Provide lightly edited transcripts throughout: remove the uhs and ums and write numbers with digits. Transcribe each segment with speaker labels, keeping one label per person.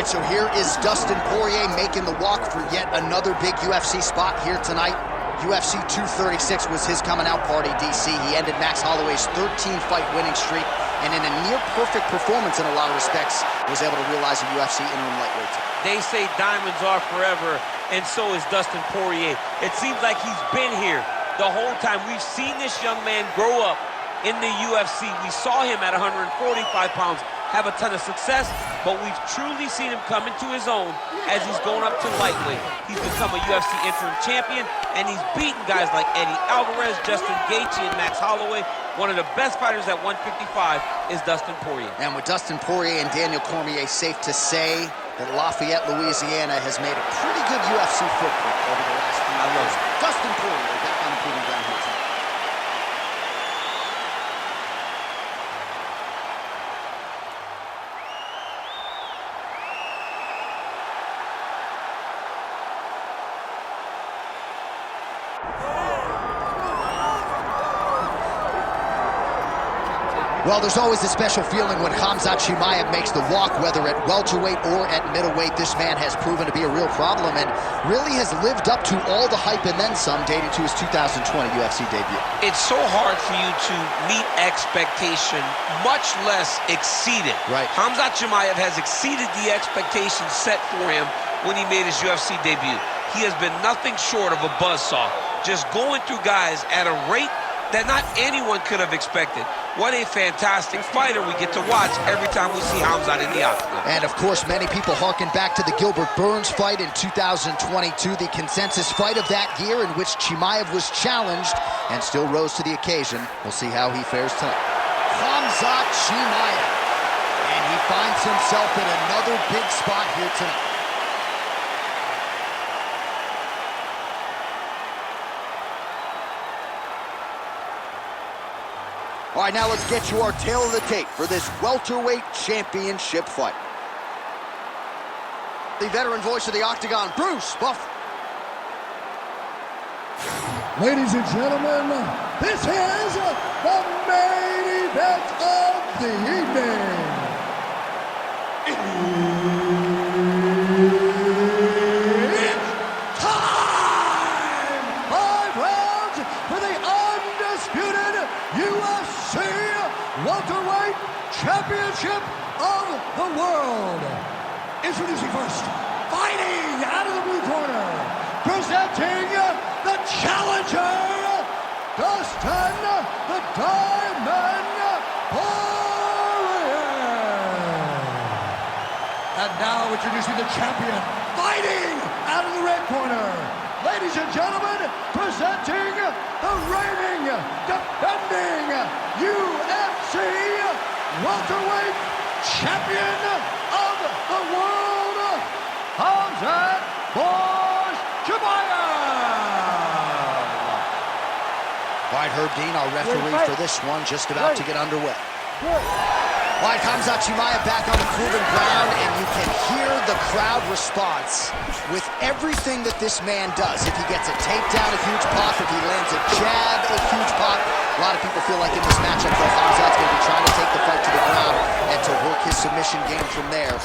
Speaker 1: right, so here is Dustin Poirier making the walk for yet another big UFC spot here tonight. UFC 236 was his coming out party, DC. He ended Max Holloway's 13-fight winning streak, and in a near-perfect performance in a lot of respects, was able to realize a UFC interim lightweight.
Speaker 2: They say diamonds are forever, and so is Dustin Poirier. It seems like he's been here the whole time. We've seen this young man grow up in the UFC. We saw him at 145 pounds have a ton of success, but we've truly seen him come into his own as he's going up to lightweight. He's become a UFC interim champion, and he's beaten guys like Eddie Alvarez, Justin Gaethje, and Max Holloway. One of the best fighters at 155 is Dustin Poirier.
Speaker 1: And with Dustin Poirier and Daniel Cormier, safe to say that Lafayette, Louisiana has made a pretty good UFC footprint over the last few years. Dustin Poirier back on the proving ground here tonight. Well, there's always a special feeling when Khamzat Chimaev makes the walk, whether at welterweight or at middleweight. This man has proven to be a real problem and really has lived up to all the hype and then some, dating to his 2020 UFC debut.
Speaker 2: It's so hard for you to meet expectation, much less exceed it.
Speaker 1: Right.
Speaker 2: Khamzat Chimaev has exceeded the expectations set for him when he made his UFC debut. He has been nothing short of a buzzsaw, just going through guys at a rate that not anyone could have expected. What a fantastic fighter we get to watch every time we see Khamzat in the octagon.
Speaker 1: And of course, many people harken back to the Gilbert Burns fight in 2022, the consensus fight of that year in which Chimaev was challenged and still rose to the occasion. We'll see how he fares tonight. Khamzat Chimaev. And he finds himself in another big spot here tonight. All right, now let's get you our tail of the tape for this welterweight championship fight. The veteran voice of the octagon, Bruce Buff.
Speaker 3: Ladies and gentlemen, this is the main event of the evening. It's time! 5 rounds for the undisputed UFC welterweight championship of the world. Introducing first, fighting out of the blue corner, presenting the challenger, Dustin the Diamond Poirier. And now introducing the champion, fighting out of the red corner, ladies and gentlemen, presenting the reigning, defending UFC welterweight champion of the world, Khamzat Chimaev.
Speaker 1: All right, Herb Dean, our referee for this one, just about to get underway. All right, Khamzat Chimaev back on the proven ground, and you can hear the crowd response with everything that this man does. If he gets a takedown, a huge pop. If he lands a jab, a huge pop. A lot of people feel like in this matchup, though, Khamzat's going to be trying to take the fight to the ground and to work his submission game from there. And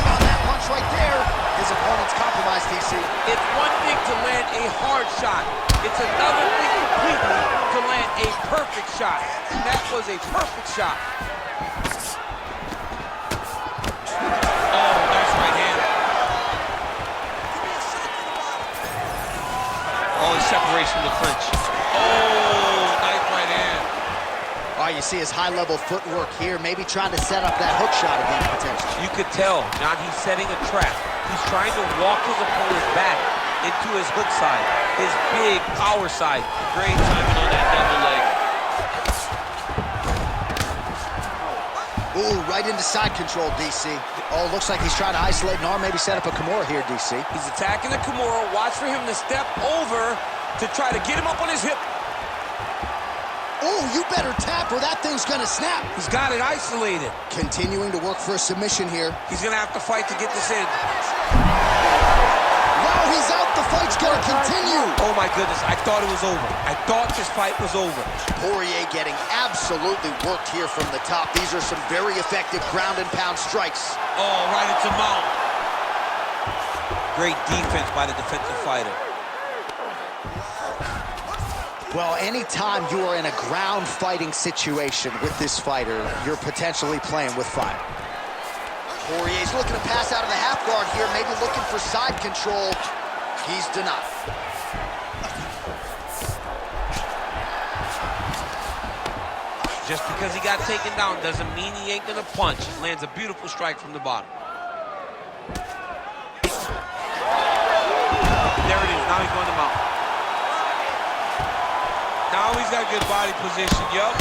Speaker 1: on that punch right there, his opponent's compromised, DC.
Speaker 2: It's one thing to land a hard shot. It's another thing completely to land a perfect shot. And that was a perfect shot. Oh, nice right hand. Oh, he separates from the clinch. Oh, nice right hand.
Speaker 1: All right, you see his high-level footwork here, maybe trying to set up that hook shot again, potentially.
Speaker 2: You could tell, John, he's setting a trap. He's trying to walk his opponent back into his hook side, his big power side. Great timing on that double leg.
Speaker 1: Ooh, right into side control, DC. Oh, looks like he's trying to isolate an arm, maybe set up a Kimura here, DC.
Speaker 2: He's attacking the Kimura. Watch for him to step over to try to get him up on his hip.
Speaker 1: Oh, you better tap or that thing's gonna snap.
Speaker 2: He's got it isolated.
Speaker 1: Continuing to work for a submission here.
Speaker 2: He's gonna have to fight to get this in.
Speaker 1: Wow, he's out. The fight's gonna continue.
Speaker 2: Oh my goodness, I thought it was over. I thought this fight was over.
Speaker 1: Poirier getting absolutely worked here from the top. These are some very effective ground and pound strikes.
Speaker 2: Oh, right into mount. Great defense by the defensive fighter.
Speaker 1: Well, anytime you are in a ground fighting situation with this fighter, you're potentially playing with fire. Poirier's looking to pass out of the half guard here, maybe looking for side control. He's denied.
Speaker 2: Just because he got taken down doesn't mean he ain't gonna punch. Lands a beautiful strike from the bottom. There it is, now he's going to mount. Now he's got good body position, yup.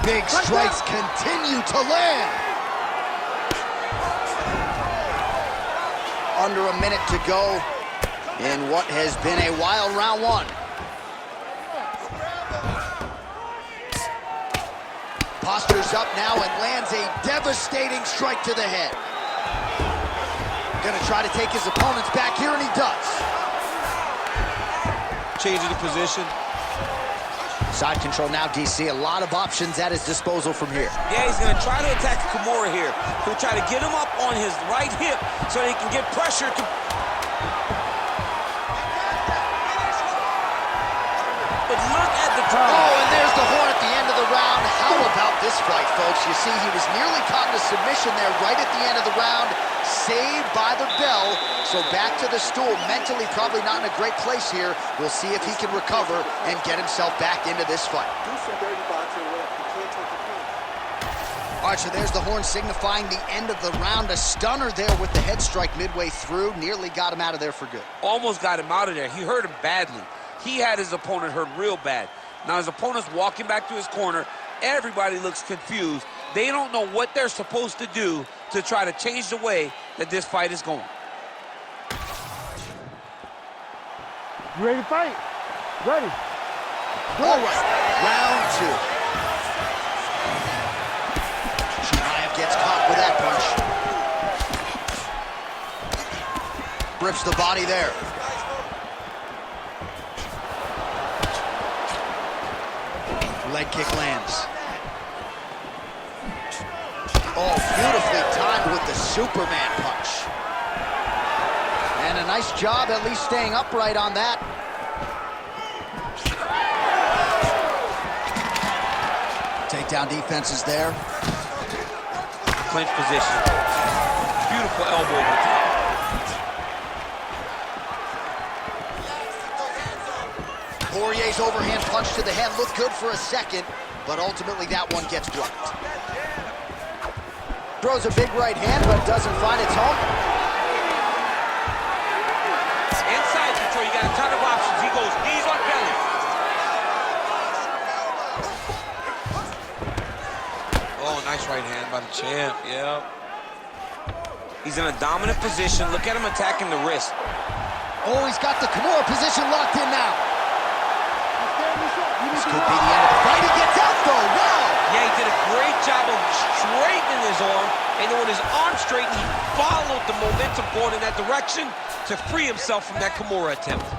Speaker 1: Big strikes continue to land. Under a minute to go in what has been a wild round one. Postures up now and lands a devastating strike to the head. Gonna try to take his opponents back here, and he does.
Speaker 2: Changing the position.
Speaker 1: Side control now, DC. A lot of options at his disposal from here.
Speaker 2: Yeah, he's gonna try to attack Kimura here. He'll try to get him up on his right hip so he can get pressure to... But look at the turn.
Speaker 1: Oh, and there's the horn at the end of the round. How about this fight, folks? You see, he was nearly caught in a submission there right at the end of the round. Saved by the bell. So back to the stool. Mentally probably not in a great place here. We'll see if he can recover and get himself back into this fight. All right, so there's the horn signifying the end of the round. A stunner there with the head strike midway through. Nearly got him out of there for good.
Speaker 2: Almost got him out of there. He hurt him badly. He had his opponent hurt real bad. Now his opponent's walking back to his corner. Everybody looks confused. They don't know what they're supposed to do to try to change the way that this fight is going.
Speaker 4: You ready to fight? Ready.
Speaker 1: All right, round two. Chimaev gets caught with that punch. Rips the body there. Leg kick lands. Oh, beautifully timed with the Superman punch. And a nice job at least staying upright on that. Takedown defense is there.
Speaker 2: Clinch position. Beautiful elbow over top.
Speaker 1: Poirier's overhand punch to the head looked good for a second, but ultimately that one gets blocked. Throws a big right hand, but doesn't find its home.
Speaker 2: Inside control, you got a ton of options. He goes knees on belly. Oh, nice right hand by the champ, yeah. He's in a dominant position. Look at him attacking the wrist.
Speaker 1: Oh, he's got the Kimura position locked in now. This could be the end of the fight. He gets out, though. Wow!
Speaker 2: Yeah, he did a great job of straightening his arm, and then when his arm straightened, he followed the momentum going in that direction to free himself from that Kimura attempt.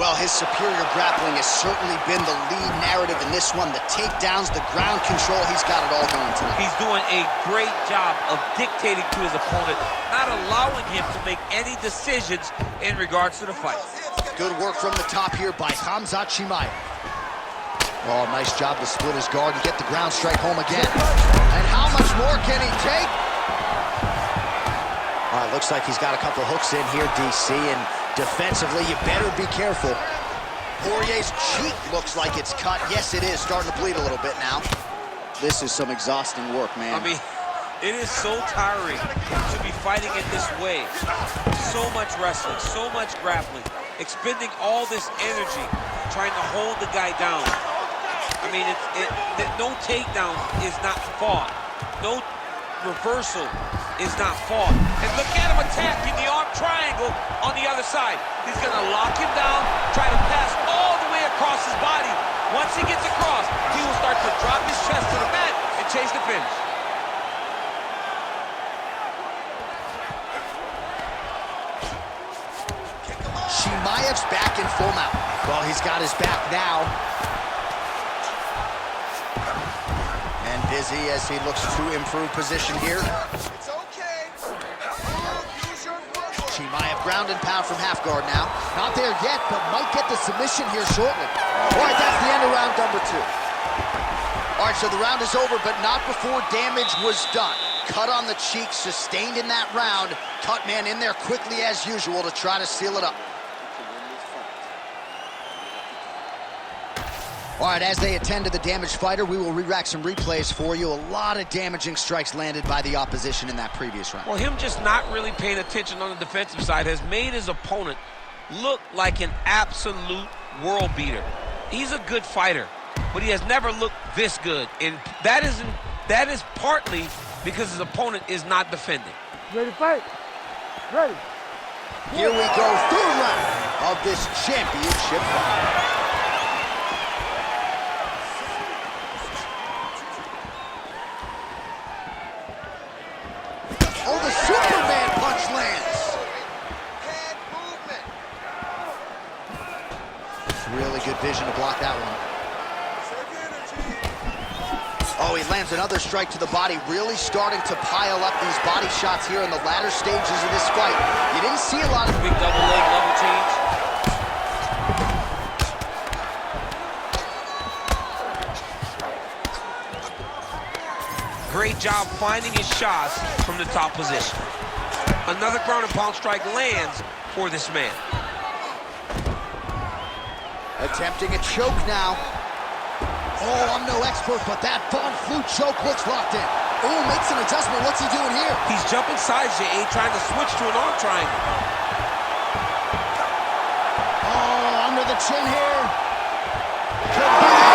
Speaker 1: Well, his superior grappling has certainly been the lead narrative in this one. The takedowns, the ground control, he's got it all going tonight.
Speaker 2: He's doing a great job of dictating to his opponent, not allowing him to make any decisions in regards to the fight.
Speaker 1: Good work from the top here by Khamzat Chimaev. Oh, nice job to split his guard and get the ground strike home again. And how much more can he take? All right, looks like he's got a couple hooks in here, DC, and defensively, you better be careful. Poirier's cheek looks like it's cut. Yes, it is. Starting to bleed a little bit now. This is some exhausting work, man.
Speaker 2: I mean, it is so tiring to be fighting in this way. So much wrestling, so much grappling, expending all this energy trying to hold the guy down. I mean, no takedown is not fought. No reversal is not fought. And look at him attacking the arm triangle on the other side. He's gonna lock him down, try to pass all the way across his body. Once he gets across, he will start to drop his chest to the mat and chase the finish.
Speaker 1: Chimaev's back in full mount. Well, he's got his back now. And busy as he looks to improve position here.
Speaker 5: It's okay. Use your footwork.
Speaker 1: Chimaev ground and pound from half guard now. Not there yet, but might get the submission here shortly. All right, that's the end of round number 2. All right, so the round is over, but not before damage was done. Cut on the cheek, sustained in that round. Cut man in there quickly as usual to try to seal it up. All right, as they attend to the damaged fighter, we will re-rack some replays for you. A lot of damaging strikes landed by the opposition in that previous round.
Speaker 2: Well, him just not really paying attention on the defensive side has made his opponent look like an absolute world beater. He's a good fighter, but he has never looked this good. And that is partly because his opponent is not defending.
Speaker 4: Ready to fight? Ready.
Speaker 1: Here we go, third round of this championship fight. Oh, the Superman punch lands.
Speaker 5: Head movement.
Speaker 1: Really good vision to block that one. Oh, he lands another strike to the body, really starting to pile up these body shots here in the latter stages of this fight. You didn't see a lot of
Speaker 2: Big double leg level change. Great job finding his shots from the top position. Another ground and pound strike lands for this man.
Speaker 1: attempting a choke now. Oh, I'm no expert, but that Von Flue choke looks locked in. Oh, makes an adjustment. What's he doing here?
Speaker 2: He's jumping sides, J.A., trying to switch to an arm triangle.
Speaker 1: Oh, under the chin here. Oh!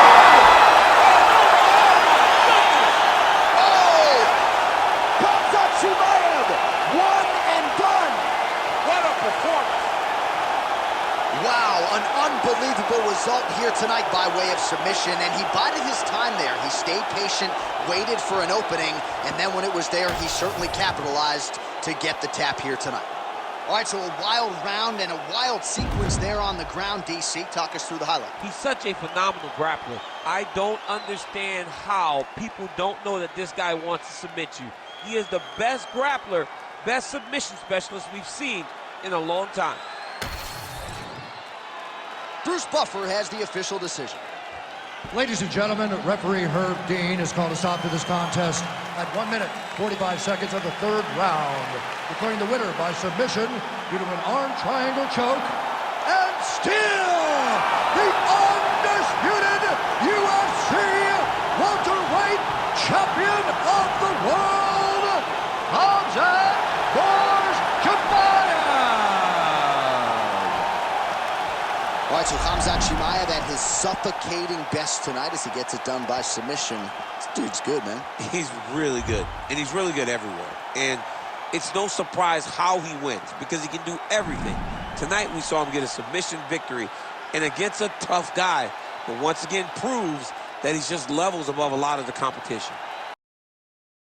Speaker 1: Khamzat Chimaev, one and done.
Speaker 2: What a performance.
Speaker 1: Wow, an unbelievable result here tonight by way of submission, and he bided his time there. He stayed patient, waited for an opening, and then when it was there, he certainly capitalized to get the tap here tonight. All right, so a wild round and a wild sequence there on the ground. DC, talk us through the highlight.
Speaker 2: He's such a phenomenal grappler. I don't understand how people don't know that this guy wants to submit you. He is the best grappler, best submission specialist we've seen in a long time.
Speaker 1: Bruce Buffer has the official decision.
Speaker 3: Ladies and gentlemen, referee Herb Dean has called a stop to this contest at 1 minute, 45 seconds of the third round, declaring the winner by submission due to an arm triangle choke, and still the undisputed UFC welterweight champion of the world, Khamzat Chimaev.
Speaker 1: All right, so Khamzat Chimaev at his suffocating best tonight as he gets it done by submission. This dude's good, man.
Speaker 2: He's really good, and he's really good everywhere. And it's no surprise how he wins, because he can do everything. Tonight we saw him get a submission victory, and against a tough guy, but once again proves that he's just levels above a lot of the competition.